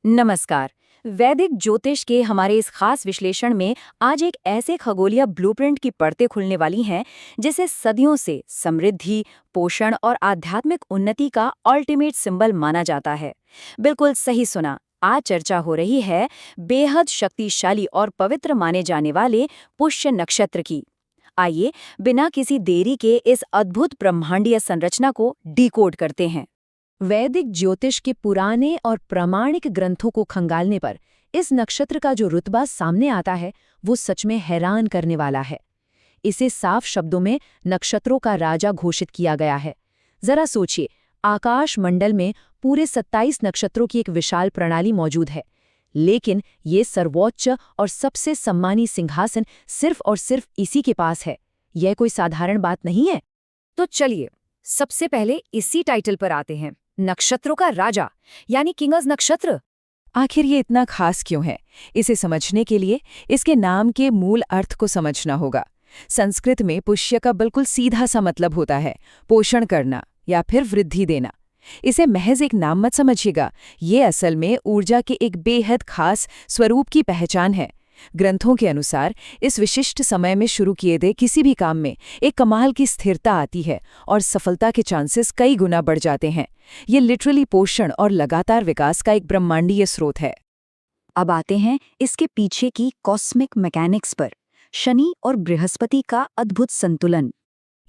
नमस्कार। वैदिक ज्योतिष के हमारे इस खास विश्लेषण में आज एक ऐसे खगोलीय ब्लूप्रिंट की परतें खुलने वाली हैं जिसे सदियों से समृद्धि, पोषण और आध्यात्मिक उन्नति का अल्टीमेट सिंबल माना जाता है। बिल्कुल सही सुना। आज चर्चा हो रही है बेहद शक्तिशाली और पवित्र माने जाने वाले पुष्य नक्षत्र की। आइए बिना किसी देरी के इस अद्भुत ब्रह्मांडीय संरचना को डिकोड करते हैं। वैदिक ज्योतिष के पुराने और प्रामाणिक ग्रंथों को खंगालने पर इस नक्षत्र का जो रुतबा सामने आता है वो सच में हैरान करने वाला है। इसे साफ शब्दों में नक्षत्रों का राजा घोषित किया गया है। जरा सोचिए, आकाश मंडल में पूरे 27 नक्षत्रों की एक विशाल प्रणाली मौजूद है, लेकिन ये सर्वोच्च और सबसे सम्मानी सिंहासन सिर्फ और सिर्फ इसी के पास है। यह कोई साधारण बात नहीं है। तो चलिए सबसे पहले इसी टाइटल पर आते हैं, नक्षत्रों का राजा यानी किंगस नक्षत्र। आखिर ये इतना खास क्यों है? इसे समझने के लिए इसके नाम के मूल अर्थ को समझना होगा। संस्कृत में पुष्य का बिल्कुल सीधा सा मतलब होता है पोषण करना या फिर वृद्धि देना। इसे महज एक नाम मत समझिएगा, ये असल में ऊर्जा के एक बेहद खास स्वरूप की पहचान है। ग्रंथों के अनुसार इस विशिष्ट समय में शुरू किए गए किसी भी काम में एक कमाल की स्थिरता आती है और सफलता के चांसेस कई गुना बढ़ जाते हैं। ये लिटरली पोषण और लगातार विकास का एक ब्रह्मांडीय स्रोत है। अब आते हैं इसके पीछे की कॉस्मिक मैकेनिक्स पर, शनि और बृहस्पति का अद्भुत संतुलन।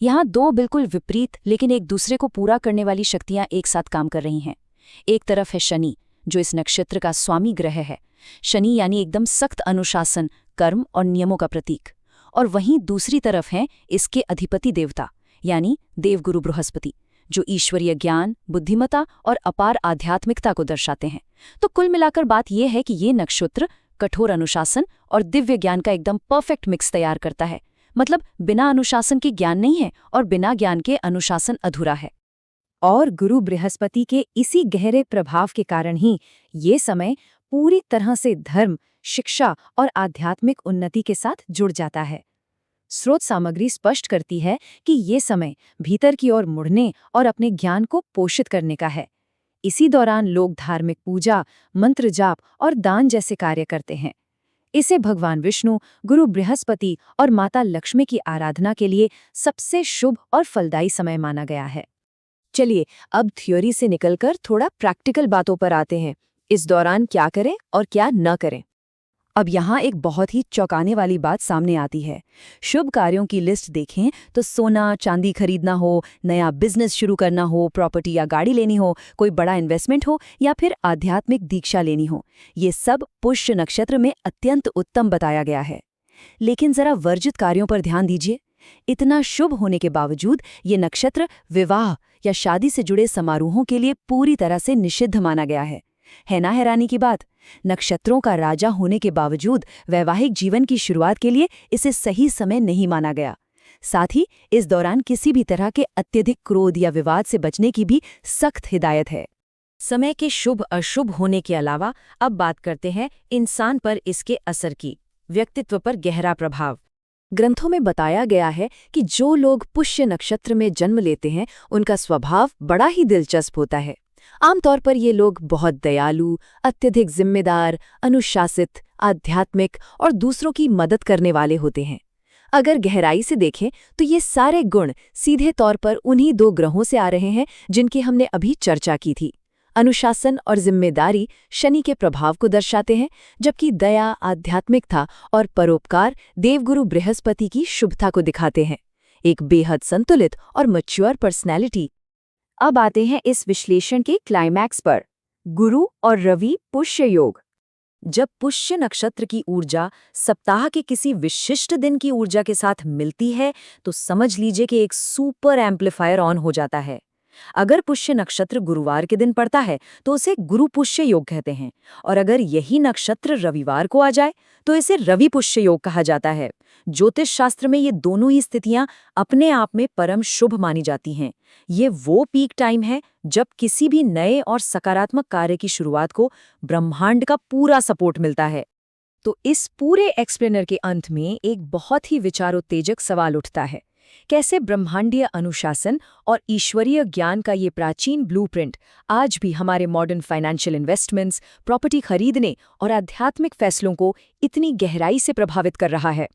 यहाँ दो बिल्कुल विपरीत लेकिन एक दूसरे को पूरा करने वाली शक्तियां एक साथ काम कर रही हैं। एक तरफ है शनि, जो इस नक्षत्र का स्वामी ग्रह है। शनि यानी एकदम सख्त अनुशासन, कर्म और नियमों का प्रतीक। और वहीं दूसरी तरफ हैं इसके अधिपति देवता यानी देवगुरु बृहस्पति, जो ईश्वरीय ज्ञान, बुद्धिमत्ता और अपार आध्यात्मिकता को दर्शाते हैं। तो कुल मिलाकर बात यह है कि ये नक्षत्र कठोर अनुशासन और दिव्य ज्ञान का एकदम परफेक्ट मिक्स तैयार करता है। मतलब बिना अनुशासन के ज्ञान नहीं है और बिना ज्ञान के अनुशासन अधूरा है। और गुरु बृहस्पति के इसी गहरे प्रभाव के कारण ही ये समय पूरी तरह से धर्म, शिक्षा और आध्यात्मिक उन्नति के साथ जुड़ जाता है। स्रोत सामग्री स्पष्ट करती है कि ये समय भीतर की ओर मुड़ने और अपने ज्ञान को पोषित करने का है। इसी दौरान लोग धार्मिक पूजा, मंत्र जाप और दान जैसे कार्य करते हैं। इसे भगवान विष्णु, गुरु बृहस्पति और माता लक्ष्मी की आराधना के लिए सबसे शुभ और फलदायी समय माना गया है। चलिए अब थ्योरी से निकलकर थोड़ा प्रैक्टिकल बातों पर आते हैं। इस दौरान क्या करें और क्या न करें। अब यहाँ एक बहुत ही चौंकाने वाली बात सामने आती है। शुभ कार्यों की लिस्ट देखें तो सोना चांदी खरीदना हो, नया बिजनेस शुरू करना हो, प्रॉपर्टी या गाड़ी लेनी हो, कोई बड़ा इन्वेस्टमेंट हो या फिर आध्यात्मिक दीक्षा लेनी हो, ये सब पुष्य नक्षत्र में अत्यंत उत्तम बताया गया है। लेकिन जरा वर्जित कार्यों पर ध्यान दीजिए। इतना शुभ होने के बावजूद ये नक्षत्र विवाह या शादी से जुड़े समारोहों के लिए पूरी तरह से निषिद्ध माना गया है ना हैरानी की बात? नक्षत्रों का राजा होने के बावजूद वैवाहिक जीवन की शुरुआत के लिए इसे सही समय नहीं माना गया। साथ ही इस दौरान किसी भी तरह के अत्यधिक क्रोध या विवाद से बचने की भी सख्त हिदायत है। समय के शुभ अशुभ होने के अलावा अब बात करते हैं इंसान पर इसके असर की। व्यक्तित्व पर गहरा प्रभाव। ग्रंथों में बताया गया है कि जो लोग पुष्य नक्षत्र में जन्म लेते हैं उनका स्वभाव बड़ा ही दिलचस्प होता है। आमतौर पर ये लोग बहुत दयालु, अत्यधिक जिम्मेदार, अनुशासित, आध्यात्मिक और दूसरों की मदद करने वाले होते हैं। अगर गहराई से देखें तो ये सारे गुण सीधे तौर पर उन्हीं दो ग्रहों से आ रहे हैं जिनकी हमने अभी चर्चा की थी। अनुशासन और जिम्मेदारी शनि के प्रभाव को दर्शाते हैं, जबकि दया, आध्यात्मिकता और परोपकार देवगुरु बृहस्पति की शुभता को दिखाते हैं। एक बेहद संतुलित और मैच्योर पर्सनैलिटी। अब आते हैं इस विश्लेषण के क्लाइमैक्स पर, गुरु और रवि पुष्य योग। जब पुष्य नक्षत्र की ऊर्जा सप्ताह के किसी विशिष्ट दिन की ऊर्जा के साथ मिलती है तो समझ लीजिए कि एक सुपर एम्पलीफायर ऑन हो जाता है। अगर पुष्य नक्षत्र गुरुवार के दिन पड़ता है तो उसे गुरु पुष्य योग कहते हैं, और अगर यही नक्षत्र रविवार को आ जाए तो इसे रवि पुष्य योग कहा जाता है। ज्योतिष शास्त्र में ये दोनों ही स्थितियां अपने आप में परम शुभ मानी जाती हैं। ये वो पीक टाइम है जब किसी भी नए और सकारात्मक कार्य की शुरुआत को ब्रह्मांड का पूरा सपोर्ट मिलता है। तो इस पूरे एक्सप्लेनर के अंत में एक बहुत ही विचारोत्तेजक सवाल उठता है कैसे ब्रह्मांडीय अनुशासन और ईश्वरीय ज्ञान का ये प्राचीन ब्लूप्रिंट आज भी हमारे मॉडर्न फाइनेंशियल इन्वेस्टमेंट्स, प्रॉपर्टी खरीदने और आध्यात्मिक फैसलों को इतनी गहराई से प्रभावित कर रहा है।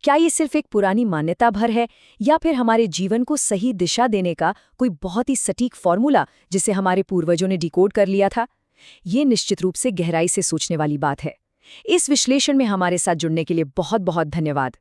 क्या ये सिर्फ एक पुरानी मान्यता भर है या फिर हमारे जीवन को सही दिशा देने का कोई बहुत ही सटीक फॉर्मूला जिसे हमारे पूर्वजों ने डिकोड कर लिया था? ये निश्चित रूप से गहराई से सोचने वाली बात है। इस विश्लेषण में हमारे साथ जुड़ने के लिए बहुत बहुत धन्यवाद।